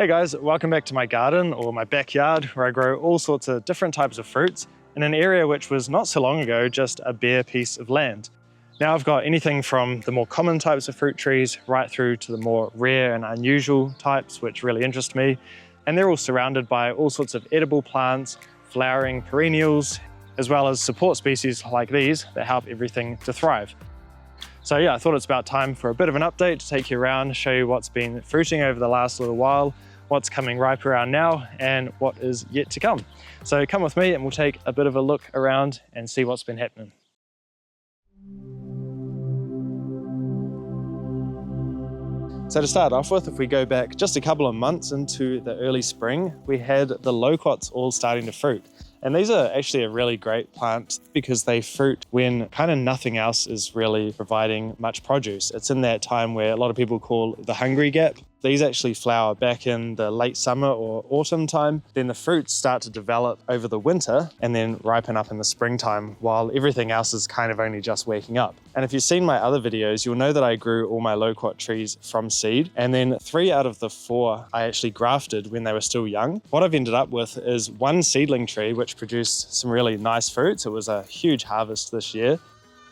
Hey guys, welcome back to my garden or my backyard where I grow all sorts of different types of fruits in an area which was not so long ago just a bare piece of land. Now I've got anything from the more common types of fruit trees right through to the more rare and unusual types which really interest me, and they're all surrounded by all sorts of edible plants, flowering perennials, as well as support species like these that help everything to thrive. So yeah, I thought it's about time for a bit of an update to take you around, show you what's been fruiting over the last little while, what's coming ripe around now, and what is yet to come. So come with me and we'll take a bit of a look around and see what's been happening. So to start off with, if we go back just a couple of months into the early spring, we had the Loquats all starting to fruit. And these are actually a really great plant because they fruit when kind of nothing else is really providing much produce. It's in that time where a lot of people call the hungry gap. These actually flower back in the late summer or autumn time. Then the fruits start to develop over the winter and then ripen up in the springtime while everything else is kind of only just waking up. And if you've seen my other videos, you'll know that I grew all my loquat trees from seed. And then 3 out of the 4 I actually grafted when they were still young. What I've ended up with is one seedling tree which produced some really nice fruits. It was a huge harvest this year.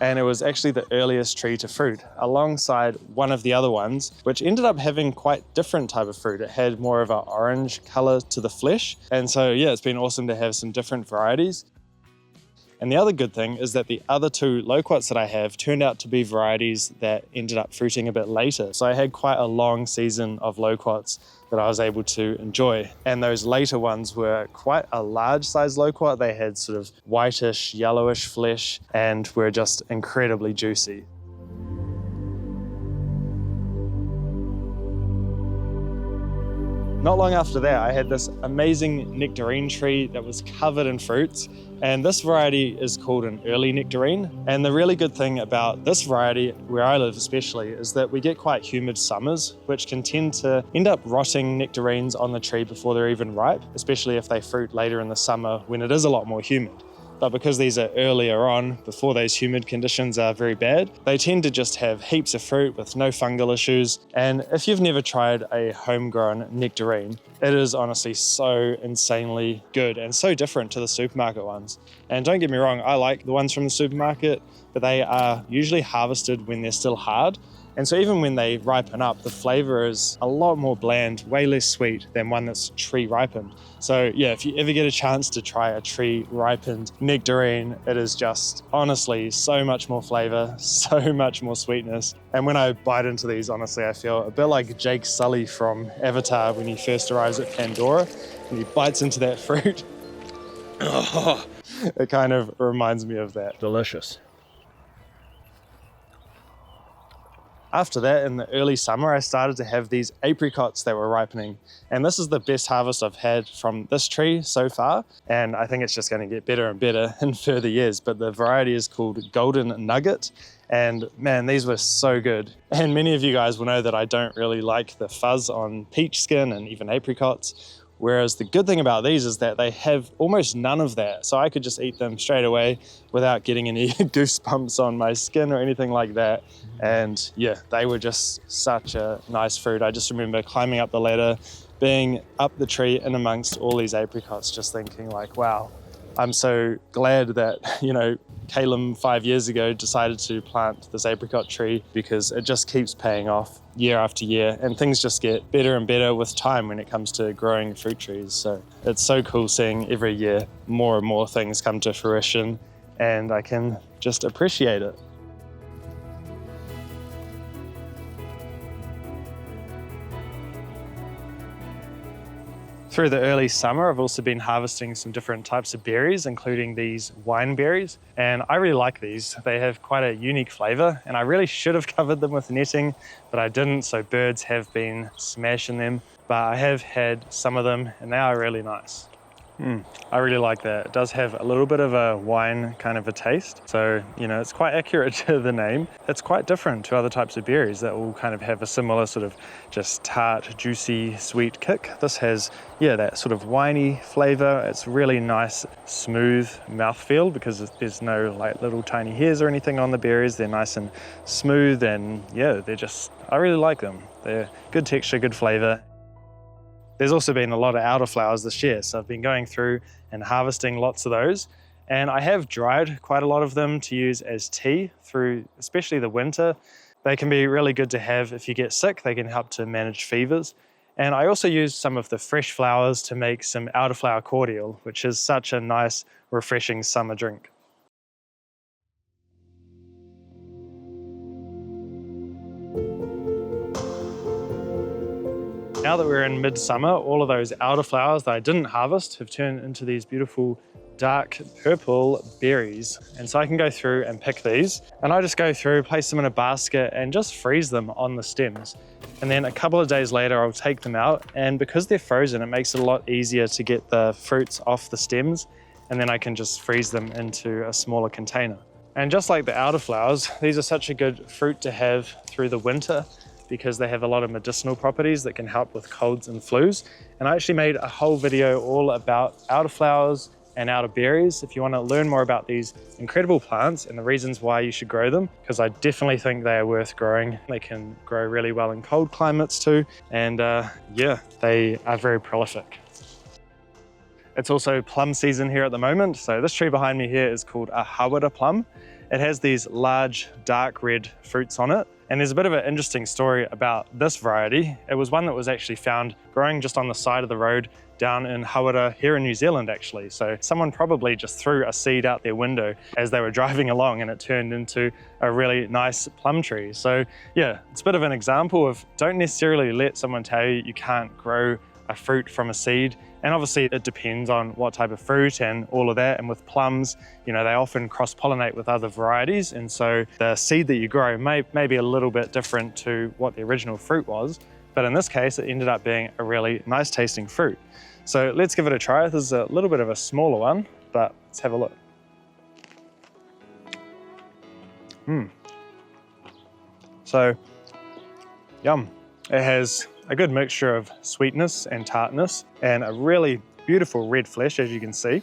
And it was actually the earliest tree to fruit, alongside one of the other ones, which ended up having quite different type of fruit. It had more of an orange color to the flesh. And so yeah, it's been awesome to have some different varieties. And the other good thing is that the other 2 loquats that I have turned out to be varieties that ended up fruiting a bit later. So I had quite a long season of loquats that I was able to enjoy. And those later ones were quite a large size loquat. They had sort of whitish, yellowish flesh and were just incredibly juicy. Not long after that, I had this amazing nectarine tree that was covered in fruits. And this variety is called an early nectarine. And the really good thing about this variety, where I live especially, is that we get quite humid summers, which can tend to end up rotting nectarines on the tree before they're even ripe, especially if they fruit later in the summer when it is a lot more humid. But because these are earlier on, before those humid conditions are very bad, they tend to just have heaps of fruit with no fungal issues. And if you've never tried a homegrown nectarine, it is honestly so insanely good and so different to the supermarket ones. And don't get me wrong, I like the ones from the supermarket, but they are usually harvested when they're still hard. And so even when they ripen up, the flavor is a lot more bland, way less sweet than one that's tree ripened. So yeah, if you ever get a chance to try a tree ripened nectarine, it is just honestly so much more flavor, so much more sweetness. And when I bite into these, honestly, I feel a bit like Jake Sully from Avatar when he first arrives at Pandora and he bites into that fruit. Oh, it kind of reminds me of that. Delicious. After that, in the early summer, I started to have these apricots that were ripening. And this is the best harvest I've had from this tree so far. And I think it's just going to get better and better in further years. But the variety is called Golden Nugget. And man, these were so good. And many of you guys will know that I don't really like the fuzz on peach skin and even apricots. Whereas the good thing about these is that they have almost none of that. So I could just eat them straight away without getting any goosebumps on my skin or anything like that. And yeah, they were just such a nice fruit. I just remember climbing up the ladder, being up the tree and amongst all these apricots, just thinking like, wow, I'm so glad that, Kalem 5 years ago decided to plant this apricot tree because it just keeps paying off year after year, and things just get better and better with time when it comes to growing fruit trees. So it's so cool seeing every year more and more things come to fruition, and I can just appreciate it. Through the early summer, I've also been harvesting some different types of berries, including these wineberries. And I really like these. They have quite a unique flavor, and I really should have covered them with netting, but I didn't, so birds have been smashing them. But I have had some of them, and they are really nice. I really like that. It does have a little bit of a wine kind of a taste. So, it's quite accurate to the name. It's quite different to other types of berries that will kind of have a similar sort of just tart, juicy, sweet kick. This has, that sort of winey flavor. It's really nice, smooth mouthfeel because there's no like little tiny hairs or anything on the berries. They're nice and smooth, and I really like them. They're good texture, good flavor. There's also been a lot of elderflowers this year, so I've been going through and harvesting lots of those. And I have dried quite a lot of them to use as tea through especially the winter. They can be really good to have if you get sick. They can help to manage fevers. And I also use some of the fresh flowers to make some elderflower cordial, which is such a nice, refreshing summer drink. Now that we're in midsummer, all of those elderflowers that I didn't harvest have turned into these beautiful dark purple berries. And so I can go through and pick these. And I just go through, place them in a basket and just freeze them on the stems. And then a couple of days later, I'll take them out. And because they're frozen, it makes it a lot easier to get the fruits off the stems. And then I can just freeze them into a smaller container. And just like the elderflowers, these are such a good fruit to have through the winter, because they have a lot of medicinal properties that can help with colds and flus. And I actually made a whole video all about elderflowers and elderberries if you want to learn more about these incredible plants and the reasons why you should grow them, because I definitely think they are worth growing. They can grow really well in cold climates too, and yeah, they are very prolific. It's also plum season here at the moment, so this tree behind me here is called a Hawara plum. It has these large dark red fruits on it. And there's a bit of an interesting story about this variety. It was one that was actually found growing just on the side of the road down in Hawara here in New Zealand actually. So someone probably just threw a seed out their window as they were driving along and it turned into a really nice plum tree. So yeah, it's a bit of an example of don't necessarily let someone tell you you can't grow a fruit from a seed. And obviously it depends on what type of fruit and all of that. And with plums, you know, they often cross-pollinate with other varieties. And so the seed that you grow may be a little bit different to what the original fruit was. But in this case, it ended up being a really nice tasting fruit. So let's give it a try. This is a little bit of a smaller one, but let's have a look. So, yum. It has a good mixture of sweetness and tartness and a really beautiful red flesh, as you can see.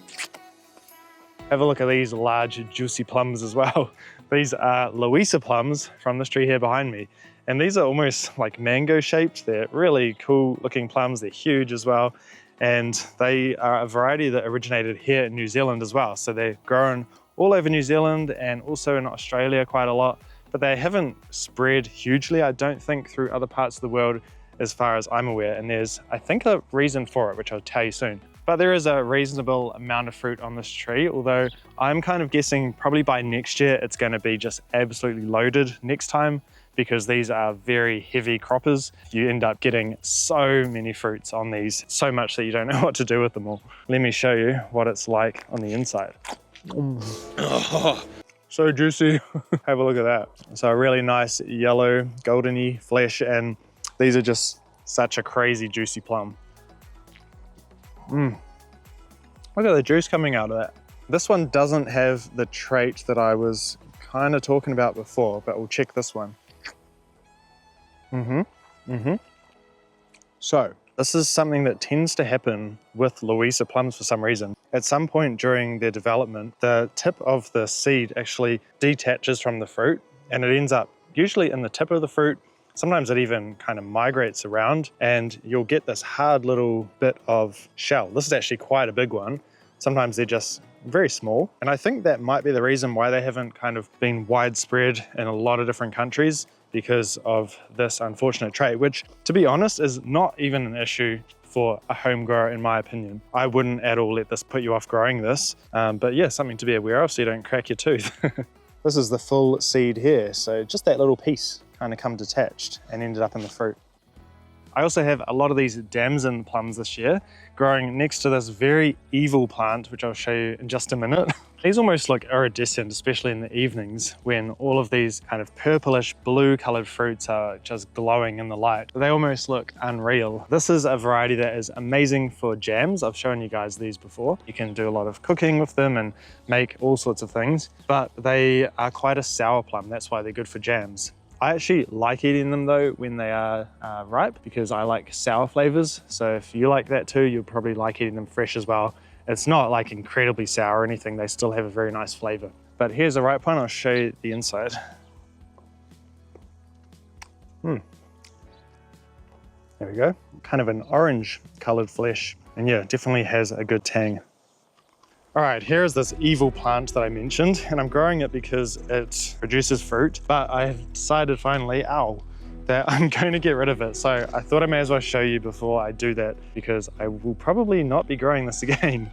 Have a look at these large juicy plums as well. These are Louisa plums from this tree here behind me. And these are almost like mango shaped. They're really cool looking plums. They're huge as well. And they are a variety that originated here in New Zealand as well. So they're grown all over New Zealand and also in Australia quite a lot, but they haven't spread hugely, I don't think, through other parts of the world as far as I'm aware. And there's, I think, a reason for it, which I'll tell you soon. But there is a reasonable amount of fruit on this tree, although I'm kind of guessing probably by next year it's going to be just absolutely loaded next time, because these are very heavy croppers. You end up getting so many fruits on these, so much that you don't know what to do with them all. Let me show you what it's like on the inside. Oh, so juicy. Have a look at that. So a really nice yellow, goldeny flesh, and these are just such a crazy juicy plum. Look at the juice coming out of that. This one doesn't have the trait that I was kind of talking about before, but we'll check this one. So this is something that tends to happen with Louisa plums for some reason. At some point during their development, the tip of the seed actually detaches from the fruit and it ends up usually in the tip of the fruit. Sometimes it even kind of migrates around and you'll get this hard little bit of shell. This is actually quite a big one. Sometimes they're just very small. And I think that might be the reason why they haven't kind of been widespread in a lot of different countries, because of this unfortunate trait, which, to be honest, is not even an issue for a home grower in my opinion. I wouldn't at all let this put you off growing this, but yeah, something to be aware of so you don't crack your tooth. This is the full seed here, so just that little piece kind of come detached and ended up in the fruit. I also have a lot of these damson plums this year growing next to this very evil plant, which I'll show you in just a minute. These almost look iridescent, especially in the evenings when all of these kind of purplish blue colored fruits are just glowing in the light. They almost look unreal. This is a variety that is amazing for jams. I've shown you guys these before. You can do a lot of cooking with them and make all sorts of things, but they are quite a sour plum. That's why they're good for jams. I actually like eating them though when they are ripe, because I like sour flavors. So if you like that too, you'll probably like eating them fresh as well. It's not like incredibly sour or anything. They still have a very nice flavor. But here's a ripe one. I'll show you the inside. There we go. Kind of an orange colored flesh. And yeah, definitely has a good tang. All right, here is this evil plant that I mentioned, and I'm growing it because it produces fruit, but I've decided finally, that I'm going to get rid of it. So I thought I may as well show you before I do that, because I will probably not be growing this again.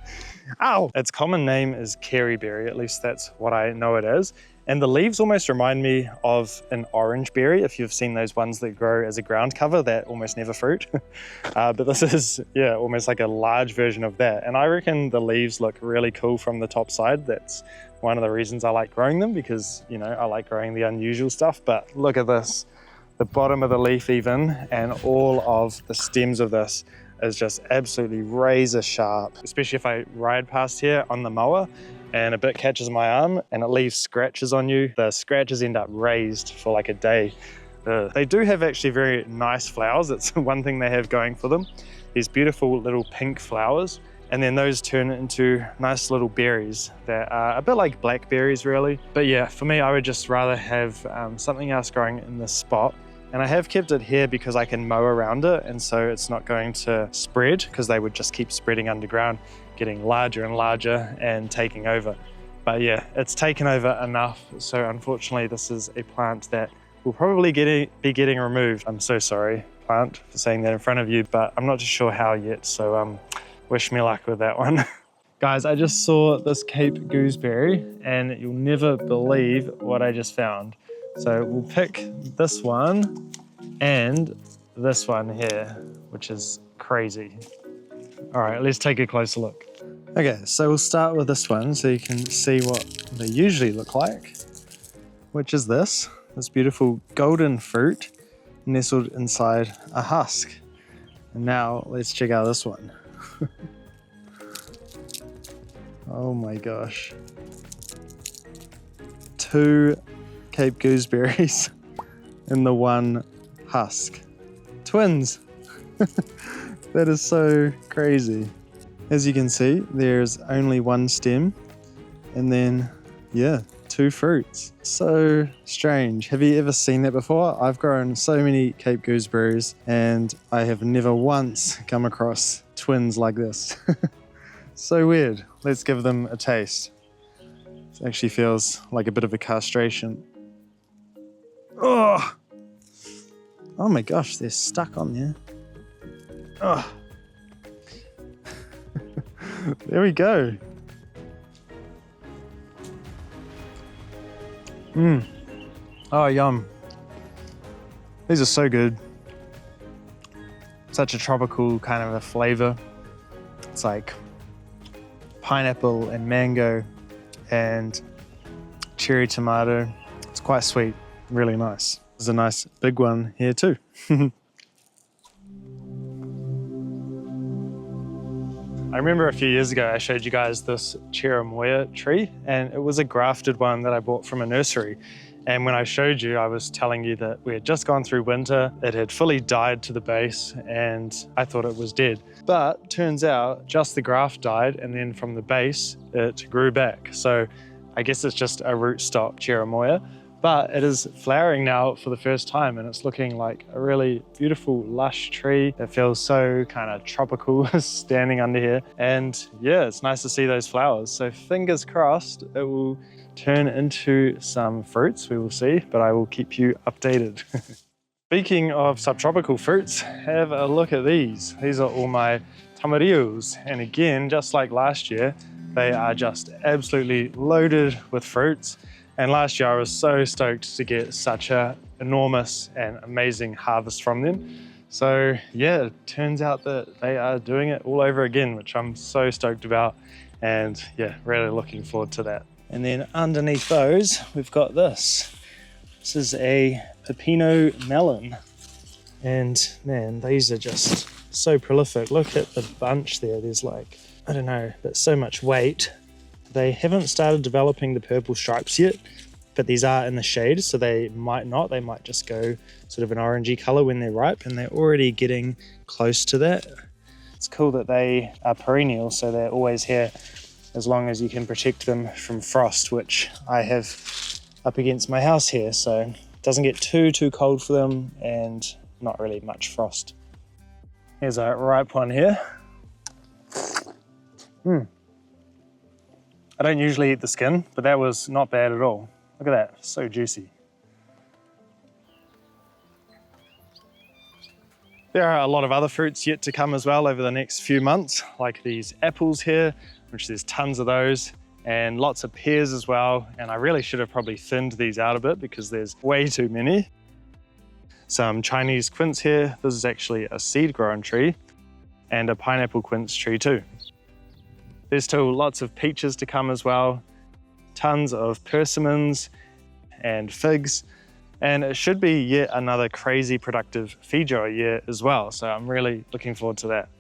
Its common name is Keriberry, at least that's what I know it is. And the leaves almost remind me of an orange berry, if you've seen those ones that grow as a ground cover that almost never fruit. But this is, yeah, almost like a large version of that. And I reckon the leaves look really cool from the top side. That's one of the reasons I like growing them, because, you know, I like growing the unusual stuff. But look at this, the bottom of the leaf even, and all of the stems of this is just absolutely razor sharp, especially if I ride past here on the mower and a bit catches my arm and it leaves scratches on you. The scratches end up raised for like a day. They do have actually very nice flowers. It's one thing they have going for them. These beautiful little pink flowers, and then those turn into nice little berries that are a bit like blackberries really. But yeah, for me, I would just rather have something else growing in this spot. And I have kept it here because I can mow around it, and so it's not going to spread, because they would just keep spreading underground, getting larger and larger and taking over. But yeah, it's taken over enough. So unfortunately, this is a plant that will probably be getting removed. I'm so sorry, plant, for saying that in front of you, but I'm not too sure how yet. So wish me luck with that one. Guys, I just saw this Cape gooseberry and you'll never believe what I just found. So we'll pick this one and this one here, which is crazy. All right, let's take a closer look. Okay, so we'll start with this one so you can see what they usually look like, which is this beautiful golden fruit nestled inside a husk. And now let's check out this one. Oh my gosh. 2 Cape gooseberries in the one husk. Twins! That is so crazy. As you can see, there's only one stem and then, yeah, 2 fruits. So strange. Have you ever seen that before? I've grown so many Cape gooseberries and I have never once come across twins like this. So weird. Let's give them a taste. It actually feels like a bit of a castration. Oh my gosh, they're stuck on there. Oh. There we go. Oh, yum. These are so good. Such a tropical kind of a flavor. It's like pineapple and mango and cherry tomato. It's quite sweet, really nice. There's a nice big one here too. I remember a few years ago I showed you guys this Cherimoya tree, and it was a grafted one that I bought from a nursery. And when I showed you, I was telling you that we had just gone through winter, it had fully died to the base, and I thought it was dead. But turns out just the graft died, and then from the base, it grew back. So I guess it's just a rootstock Cherimoya, but it is flowering now for the first time, and it's looking like a really beautiful, lush tree that feels so kind of tropical standing under here. And yeah, it's nice to see those flowers. So fingers crossed it will turn into some fruits, we will see, but I will keep you updated. Speaking of subtropical fruits, have a look at these. These are all my Tamarillos, and again, just like last year, they are just absolutely loaded with fruits. And last year I was so stoked to get such an enormous and amazing harvest from them. So yeah, it turns out that they are doing it all over again, which I'm so stoked about. And yeah, really looking forward to that. And then underneath those, we've got this. This is a Pepino melon. And man, these are just so prolific. Look at the bunch there. There's like, I don't know, but so much weight. They haven't started developing the purple stripes yet, but these are in the shade, so they might not. They might just go sort of an orangey color when they're ripe, and they're already getting close to that. It's cool that they are perennial, so they're always here as long as you can protect them from frost, which I have up against my house here, so it doesn't get too cold for them and not really much frost. Here's a ripe one here. I don't usually eat the skin, but that was not bad at all. Look at that, so juicy. There are a lot of other fruits yet to come as well over the next few months, like these apples here, which there's tons of those, and lots of pears as well. And I really should have probably thinned these out a bit because there's way too many. Some Chinese quince here. This is actually a seed grown tree, and a pineapple quince tree too. There's still lots of peaches to come as well, tons of persimmons and figs, and it should be yet another crazy productive Fijo year as well, so I'm really looking forward to that.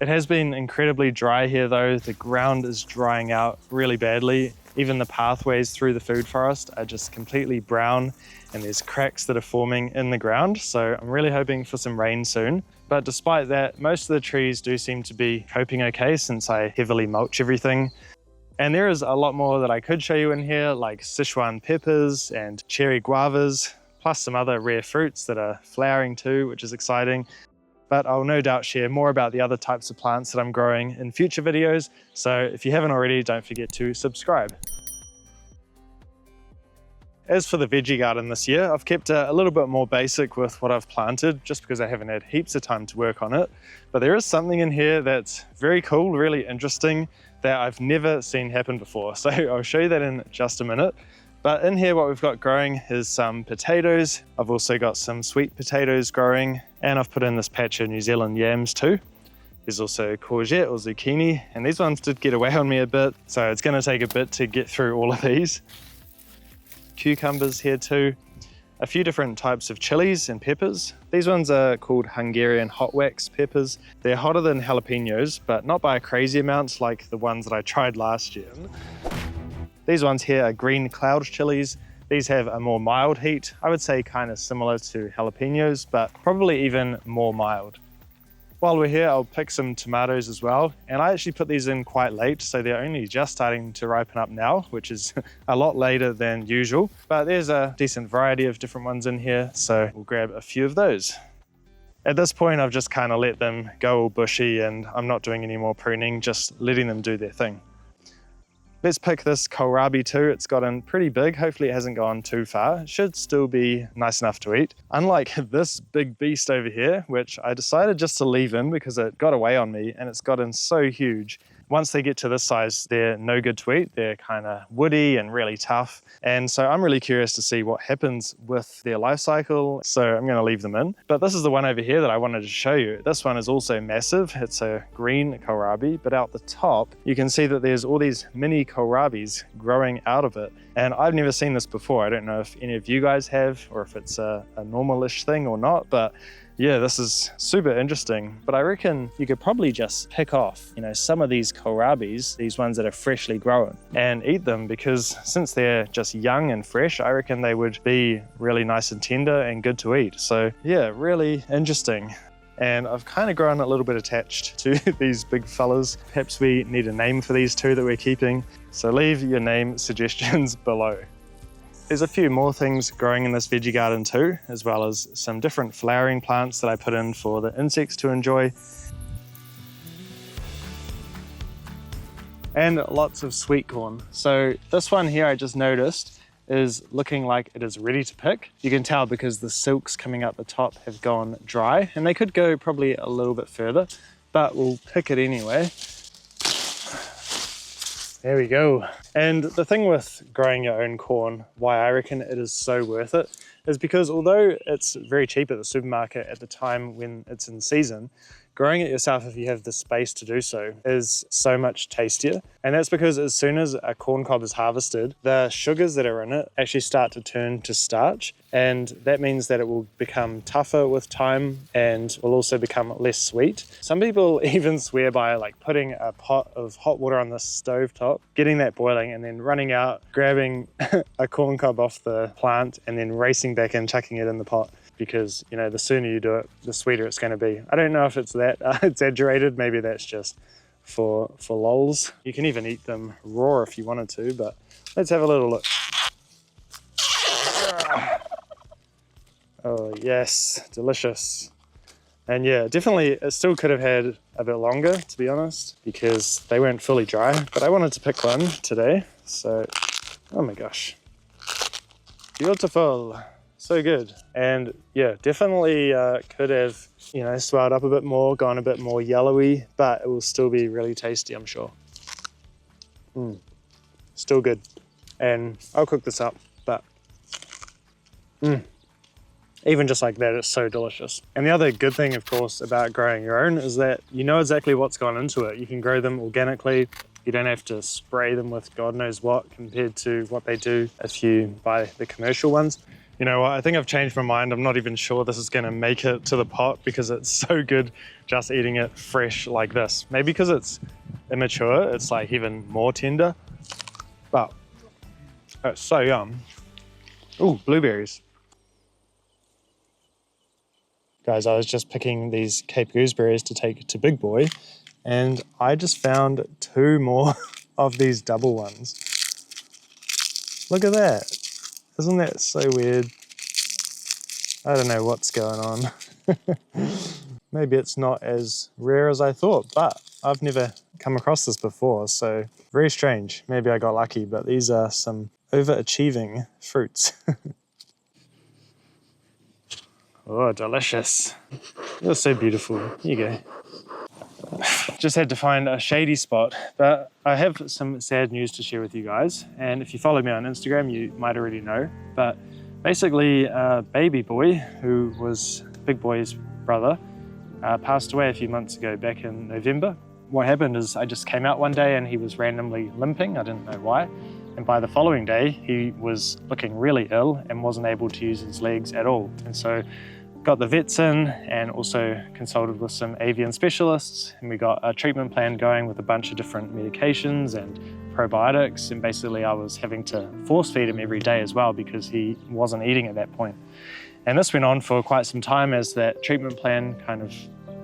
It has been incredibly dry here though. The ground is drying out really badly. Even the pathways through the food forest are just completely brown, and there's cracks that are forming in the ground, so I'm really hoping for some rain soon. But despite that, most of the trees do seem to be coping okay since I heavily mulch everything. And there is a lot more that I could show you in here, like Sichuan peppers and cherry guavas, plus some other rare fruits that are flowering too, which is exciting. But I'll no doubt share more about the other types of plants that I'm growing in future videos. So if you haven't already, don't forget to subscribe. As for the veggie garden this year, I've kept a little bit more basic with what I've planted, just because I haven't had heaps of time to work on it. But there is something in here that's very cool, really interesting, that I've never seen happen before. So I'll show you that in just a minute. But in here, what we've got growing is some potatoes. I've also got some sweet potatoes growing, and I've put in this patch of New Zealand yams too. There's also courgette or zucchini, and these ones did get away on me a bit, so it's gonna take a bit to get through all of these. Cucumbers here too. A few different types of chilies and peppers. These ones are called Hungarian hot wax peppers. They're hotter than jalapenos, but not by a crazy amount like the ones that I tried last year. These ones here are green cloud chilies. These have a more mild heat. I would say kind of similar to jalapenos, but probably even more mild. While we're here, I'll pick some tomatoes as well. And I actually put these in quite late, so they're only just starting to ripen up now, which is a lot later than usual. But there's a decent variety of different ones in here, so we'll grab a few of those. At this point, I've just kind of let them go all bushy, and I'm not doing any more pruning, just letting them do their thing. Let's pick this kohlrabi too. It's gotten pretty big. Hopefully it hasn't gone too far. It should still be nice enough to eat. Unlike this big beast over here, which I decided just to leave in because it got away on me and it's gotten so huge. Once they get to this size, they're no good to eat. They're kind of woody and really tough. And so I'm really curious to see what happens with their life cycle. So I'm going to leave them in. But this is the one over here that I wanted to show you. This one is also massive. It's a green kohlrabi, but out the top, you can see that there's all these mini kohlrabis growing out of it. And I've never seen this before. I don't know if any of you guys have, or if it's a normal-ish thing or not, but yeah, this is super interesting. But I reckon you could probably just pick off, some of these kohlrabis, these ones that are freshly grown, and eat them, because since they're just young and fresh, I reckon they would be really nice and tender and good to eat. So yeah, really interesting. And I've kind of grown a little bit attached to these big fellas. Perhaps we need a name for these two that we're keeping. So leave your name suggestions below. There's a few more things growing in this veggie garden too, as well as some different flowering plants that I put in for the insects to enjoy. And lots of sweet corn. So this one here I just noticed is looking like it is ready to pick. You can tell because the silks coming up the top have gone dry, and they could go probably a little bit further, but we'll pick it anyway. There we go. And the thing with growing your own corn, why I reckon it is so worth it, is because although it's very cheap at the supermarket at the time when it's in season, growing it yourself, if you have the space to do so, is so much tastier. And that's because as soon as a corn cob is harvested, the sugars that are in it actually start to turn to starch. And that means that it will become tougher with time and will also become less sweet. Some people even swear by putting a pot of hot water on the stove top, getting that boiling, and then running out, grabbing a corn cob off the plant, and then racing back in, chucking it in the pot. Because, the sooner you do it, the sweeter it's going to be. I don't know if it's that exaggerated. Maybe that's just for lols. You can even eat them raw if you wanted to, but let's have a little look. Oh, yes, delicious. And yeah, definitely it still could have had a bit longer, to be honest, because they weren't fully dry, but I wanted to pick one today. So, oh my gosh. Beautiful, so good. And yeah, definitely could have, you know, swelled up a bit more, gone a bit more yellowy, but it will still be really tasty, I'm sure. Still good. And I'll cook this up, but even just like that, it's so delicious. And the other good thing, of course, about growing your own is that you know exactly what's gone into it. You can grow them organically. You don't have to spray them with God knows what compared to what they do if you buy the commercial ones. You know what, I think I've changed my mind. I'm not even sure this is gonna make it to the pot because it's so good just eating it fresh like this. Maybe because it's immature, it's like even more tender, but it's so yum. Ooh, blueberries. Guys, I was just picking these Cape gooseberries to take to Big Boy, and I just found 2 more of these double ones. Look at that. Isn't that so weird? I don't know what's going on. Maybe it's not as rare as I thought, but I've never come across this before, so very strange. Maybe I got lucky, but these are some overachieving fruits. Oh, delicious. You're so beautiful. Here you go. Just had to find a shady spot, but I have some sad news to share with you guys. And if you follow me on Instagram, you might already know. But basically, baby boy, who was Big Boy's brother, passed away a few months ago, back in November. What happened is I just came out one day and he was randomly limping. I didn't know why. And by the following day, he was looking really ill and wasn't able to use his legs at all. And so got the vets in and also consulted with some avian specialists, and we got a treatment plan going with a bunch of different medications and probiotics, and basically I was having to force feed him every day as well because he wasn't eating at that point. And this went on for quite some time as that treatment plan kind of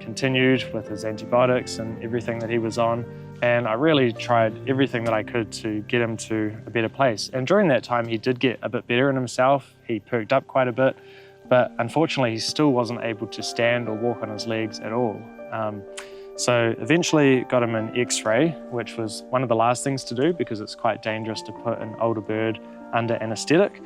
continued with his antibiotics and everything that he was on. And I really tried everything that I could to get him to a better place. And during that time, he did get a bit better in himself. He perked up quite a bit. But unfortunately, he still wasn't able to stand or walk on his legs at all. So eventually got him an X-ray, which was one of the last things to do because it's quite dangerous to put an older bird under anesthetic.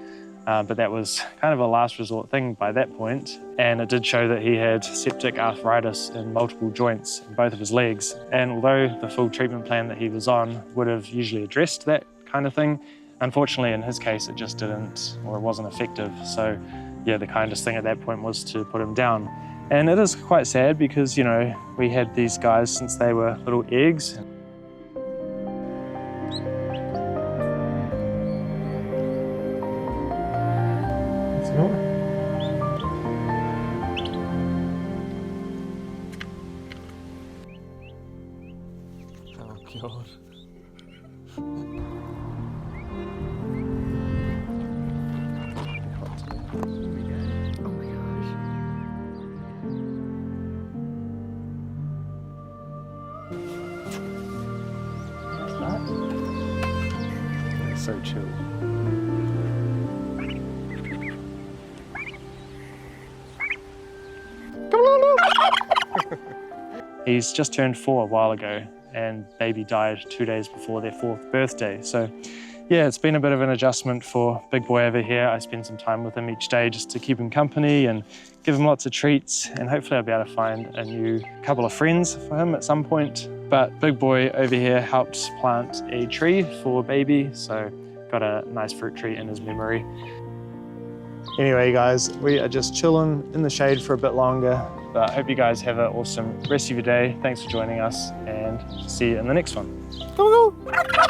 But that was kind of a last resort thing by that point. And it did show that he had septic arthritis in multiple joints in both of his legs. And although the full treatment plan that he was on would have usually addressed that kind of thing, unfortunately in his case it just didn't, or it wasn't effective. So yeah, the kindest thing at that point was to put him down. And it is quite sad because, you know, we had these guys since they were little eggs. Oh God. So chill. He's just turned 4 a while ago, and baby died 2 days before their 4th birthday. So yeah, it's been a bit of an adjustment for Big Boy over here. I spend some time with him each day just to keep him company and give him lots of treats, and hopefully I'll be able to find a new couple of friends for him at some point. But Big Boy over here helped plant a tree for baby, so got a nice fruit tree in his memory. Anyway guys, we are just chilling in the shade for a bit longer, but I hope you guys have an awesome rest of your day. Thanks for joining us, and see you in the next one. Go, go.